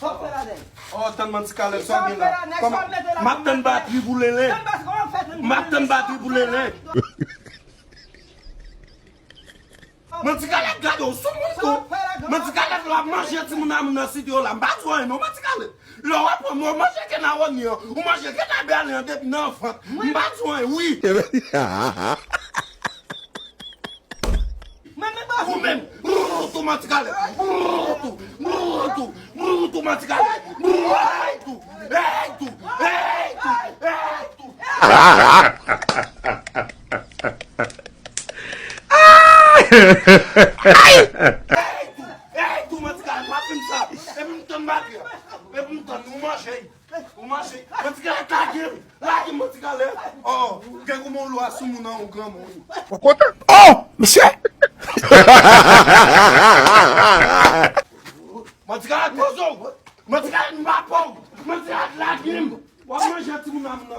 Oh, t'as demandé ce qu'elle est sortie là. Maintenant, batterie pour les lait. Maintenant, batterie pour les lait. Matikale gado somo matikale la manger ti muna muna studio la mbazo no matikale lo wa po mo manger ke na woni o manger ke na be ale depuis na enfant mbazo oui même tout matikale tout matikale tu matikale pas comme ça et me ton mari et me ton o manger matikale la matikale oh que como lo assumo não o gramo Oh, monsieur. matikale kozo matikale mbapo matikale la gim wa manger ti muna muna